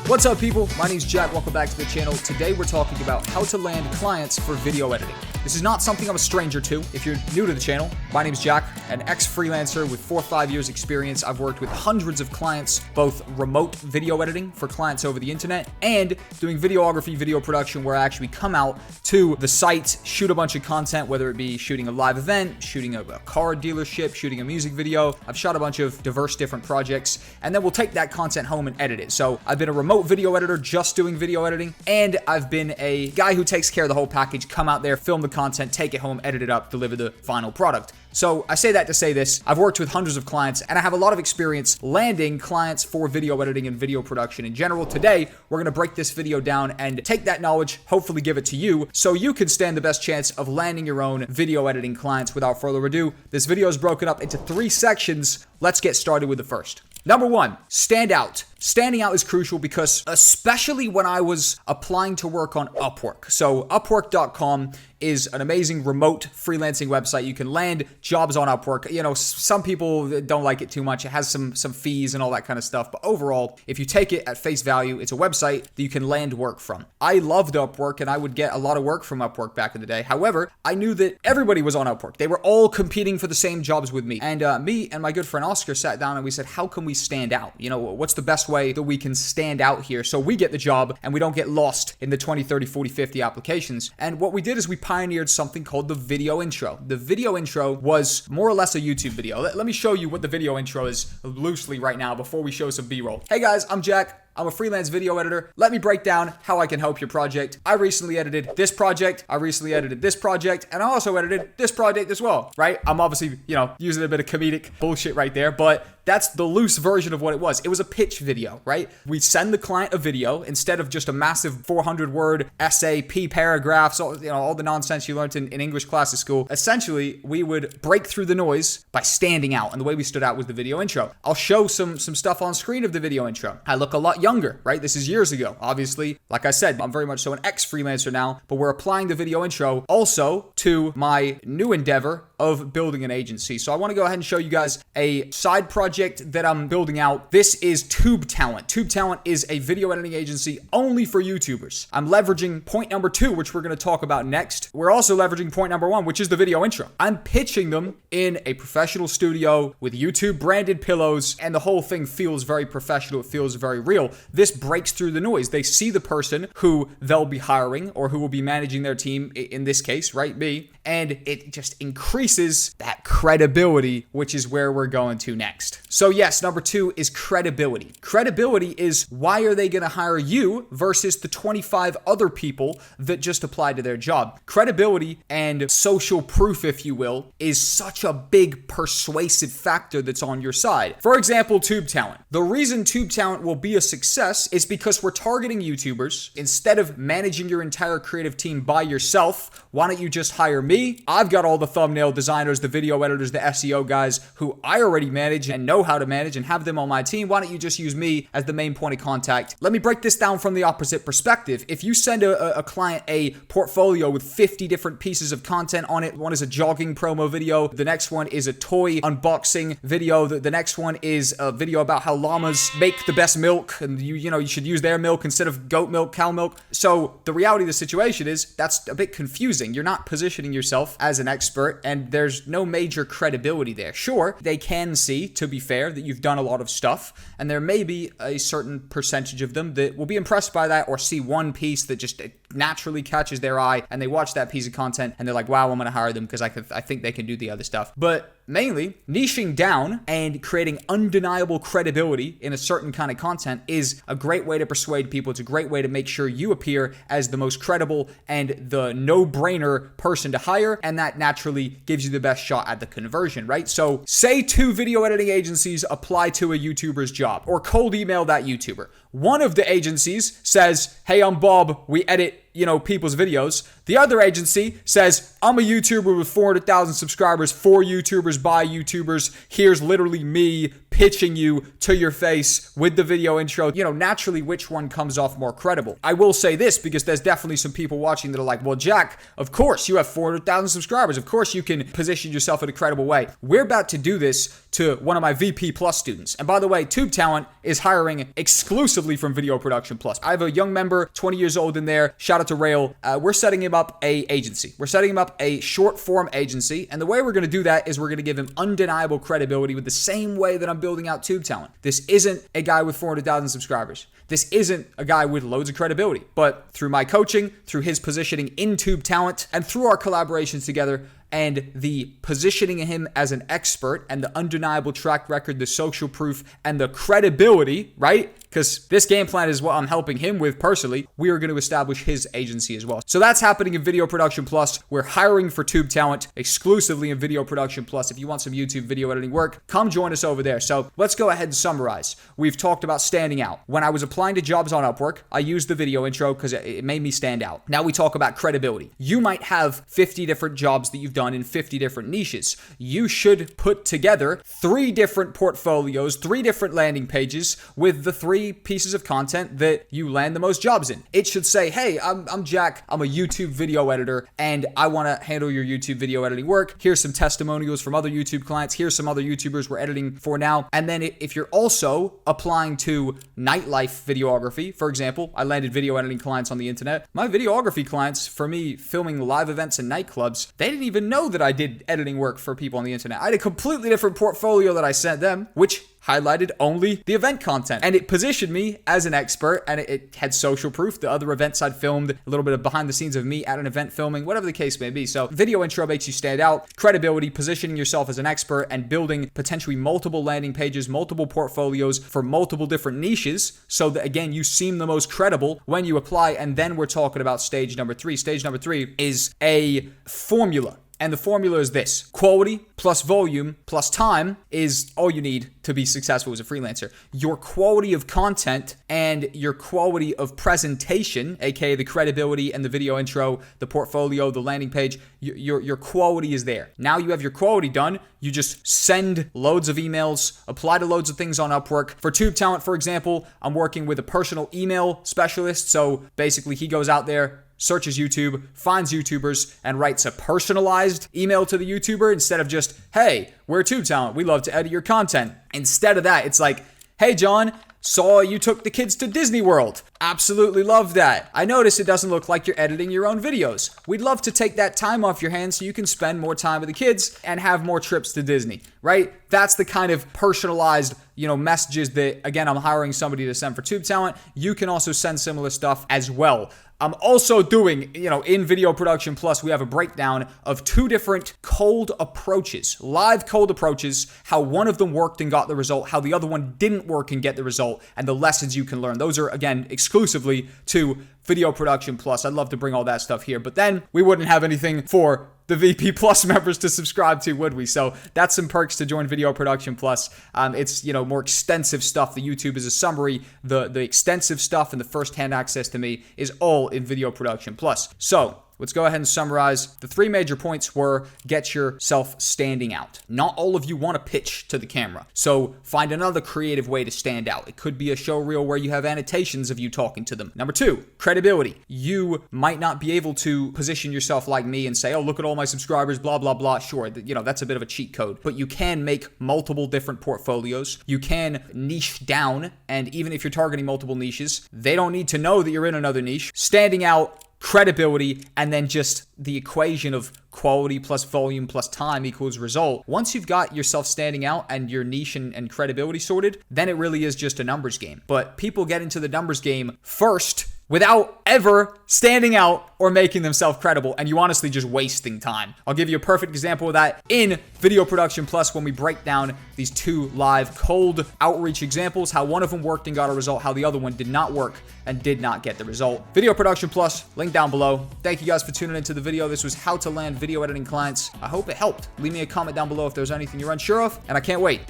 What's up, people? My name's Jack. Welcome back to the channel. Today we're talking about how to land clients for video editing. This is not something I'm a stranger to. If you're new to the channel, my name's Jack, an ex-freelancer with 4 or 5 years experience. I've worked with hundreds of clients, both remote video editing for clients over the internet and doing videography, video production, where I actually come out to the site, shoot a bunch of content, whether it be shooting a live event, shooting a car dealership, shooting a music video. I've shot a bunch of diverse different projects, and then we'll take that content home and edit it. So I've been a remote video editor just doing video editing, and I've been a guy who takes care of the whole package, come out there, film the content, take it home, edit it up, deliver the final product. So I say that to say this: I've worked with hundreds of clients, and I have a lot of experience landing clients for video editing and video production in general. Today, we're gonna break this video down and take that knowledge, hopefully give it to you, so you can stand the best chance of landing your own video editing clients. Without further ado, this video is broken up into 3 sections. Let's get started with the first. Number 1, stand out. Standing out is crucial because, especially when I was applying to work on Upwork. So Upwork.com is an amazing remote freelancing website. You can land jobs on Upwork. You know, some people don't like it too much. It has some fees and all that kind of stuff. But overall, if you take it at face value, it's a website that you can land work from. I loved Upwork, and I would get a lot of work from Upwork back in the day. However, I knew that everybody was on Upwork. They were all competing for the same jobs with me. And me and my good friend Oscar sat down and we said, how can we stand out? You know, what's the best way that we can stand out here so we get the job and we don't get lost in the 20, 30, 40, 50 applications? And what we did is we pioneered something called the video intro. The video intro was more or less a YouTube video. Let me show you what the video intro is loosely right now before we show some B-roll. Hey guys, I'm Jack. I'm a freelance video editor. Let me break down how I can help your project. I recently edited this project. I recently edited this project. And I also edited this project as well, right? I'm obviously, using a bit of comedic bullshit right there, but that's the loose version of what it was. It was a pitch video, right? We send the client a video instead of just a massive 400-word essay, P paragraphs, all the nonsense you learned in English class at school. Essentially, we would break through the noise by standing out. And the way we stood out was the video intro. I'll show some stuff on screen of the video intro. I look a lot younger, right? This is years ago. Obviously, like I said, I'm very much so an ex-freelancer now, but we're applying the video intro also to my new endeavor of building an agency. So I want to go ahead and show you guys a side project that I'm building out. This is Tube Talent. Tube Talent is a video editing agency only for YouTubers. I'm leveraging point number 2, which we're going to talk about next. We're also leveraging point number 1, which is the video intro. I'm pitching them in a professional studio with YouTube branded pillows, and the whole thing feels very professional. It feels very real. This breaks through the noise. They see the person who they'll be hiring or who will be managing their team, in this case, right, me, and it just increases that credibility, which is where we're going to next. So yes, number 2 is credibility. Credibility is why are they going to hire you versus the 25 other people that just applied to their job. Credibility and social proof, if you will, is such a big persuasive factor that's on your side. For example, Tube Talent. The reason Tube Talent will be a success is because we're targeting YouTubers. Instead of managing your entire creative team by yourself, why don't you just hire me? I've got all the thumbnail designers, the video editors, the SEO guys who I already manage and know how to manage and have them on my team. Why don't you just use me as the main point of contact? Let me break this down from the opposite perspective. If you send a client a portfolio with 50 different pieces of content on it, one is a jogging promo video, the next one is a toy unboxing video, the next one is a video about how llamas make the best milk, and you should use their milk instead of goat milk, cow milk. So the reality of the situation is that's a bit confusing. You're not positioning yourself as an expert, and there's no major credibility there. Sure, they can see, to be fair, that you've done a lot of stuff, and there may be a certain percentage of them that will be impressed by that or see one piece that just naturally catches their eye, and they watch that piece of content and they're like, wow, I'm going to hire them because I think they can do the other stuff. But mainly, niching down and creating undeniable credibility in a certain kind of content is a great way to persuade people. It's a great way to make sure you appear as the most credible and the no-brainer person to hire, and that naturally gives you the best shot at the conversion, right? So say 2 video editing agencies apply to a YouTuber's job or cold email that YouTuber. One of the agencies says, hey, I'm Bob, we edit people's videos. The other agency says, I'm a YouTuber with 400,000 subscribers, for YouTubers, by YouTubers. Here's literally me pitching you to your face with the video intro, naturally which one comes off more credible. I will say this because there's definitely some people watching that are like, well, Jack, of course you have 400,000 subscribers. Of course you can position yourself in a credible way. We're about to do this to one of my VP Plus students. And by the way, Tube Talent is hiring exclusively from Video Production Plus. I have a young member, 20 years old in there. Shout out to Rail. We're setting him up a agency. We're setting him up a short form agency. And the way we're going to do that is we're going to give him undeniable credibility with the same way that I'm building out Tube Talent. This isn't a guy with 400,000 subscribers. This isn't a guy with loads of credibility, but through my coaching, through his positioning in Tube Talent, and through our collaborations together, and the positioning of him as an expert and the undeniable track record, the social proof, and the credibility, right? Because this game plan is what I'm helping him with personally. We are going to establish his agency as well. So that's happening in Video Production Plus. We're hiring for Tube Talent exclusively in Video Production Plus. If you want some YouTube video editing work, come join us over there. So let's go ahead and summarize. We've talked about standing out. When I was applying to jobs on Upwork, I used the video intro because it made me stand out. Now we talk about credibility. You might have 50 different jobs that you've done in 50 different niches. You should put together 3 different portfolios, 3 different landing pages with the 3 pieces of content that you land the most jobs in. It should say, hey, I'm Jack, I'm a YouTube video editor, and I want to handle your YouTube video editing work. Here's some testimonials from other YouTube clients. Here's some other YouTubers we're editing for now. And then if you're also applying to nightlife videography, for example, I landed video editing clients on the internet. My videography clients, for me filming live events in nightclubs, they didn't even know that I did editing work for people on the internet. I had a completely different portfolio that I sent them, which highlighted only the event content. And it positioned me as an expert, and it had social proof. The other events I'd filmed, a little bit of behind the scenes of me at an event filming, whatever the case may be. So video intro makes you stand out, credibility, positioning yourself as an expert, and building potentially multiple landing pages, multiple portfolios for multiple different niches, so that again, you seem the most credible when you apply. And then we're talking about stage number 3. Stage number 3 is a formula. And the formula is this: quality plus volume plus time is all you need to be successful as a freelancer. Your quality of content and your quality of presentation, aka the credibility and the video intro, the portfolio, the landing page, your quality is there. Now you have your quality done. You just send loads of emails, apply to loads of things on Upwork. For Tube Talent, for example, I'm working with a personal email specialist. So basically he goes out there, searches YouTube, finds YouTubers, and writes a personalized email to the YouTuber instead of just, hey, we're Tube Talent, we love to edit your content. Instead of that, it's like, hey, John, saw you took the kids to Disney World. Absolutely love that. I notice it doesn't look like you're editing your own videos. We'd love to take that time off your hands so you can spend more time with the kids and have more trips to Disney, right? That's the kind of personalized, messages that, again, I'm hiring somebody to send for Tube Talent. You can also send similar stuff as well. I'm also doing, in Video Production Plus, we have a breakdown of 2 different cold approaches, live cold approaches, how one of them worked and got the result, how the other one didn't work and get the result, and the lessons you can learn. Those are, again, exclusively to Video Production Plus. I'd love to bring all that stuff here, but then we wouldn't have anything for the VP Plus members to subscribe to, would we? So that's some perks to join Video Production Plus. It's, more extensive stuff. The YouTube is a summary. The extensive stuff and the first-hand access to me is all in Video Production Plus. So let's go ahead and summarize. The 3 major points were: get yourself standing out. Not all of you want to pitch to the camera, so find another creative way to stand out. It could be a show reel where you have annotations of you talking to them. Number 2, credibility. You might not be able to position yourself like me and say, oh, look at all my subscribers, blah, blah, blah. Sure, that's a bit of a cheat code, but you can make multiple different portfolios. You can niche down, and even if you're targeting multiple niches, they don't need to know that you're in another niche. Standing out, credibility, and then just the equation of quality plus volume plus time equals result. Once you've got yourself standing out and your niche and credibility sorted, then it really is just a numbers game. But people get into the numbers game first without ever standing out or making themselves credible, and you honestly just wasting time. I'll give you a perfect example of that in Video Production Plus when we break down these 2 live cold outreach examples, how one of them worked and got a result, how the other one did not work and did not get the result. Video Production Plus, link down below. Thank you guys for tuning into the video. This was how to land video editing clients. I hope it helped. Leave me a comment down below if there's anything you're unsure of, and I can't wait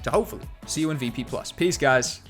to hopefully see you in VP Plus. Peace, guys.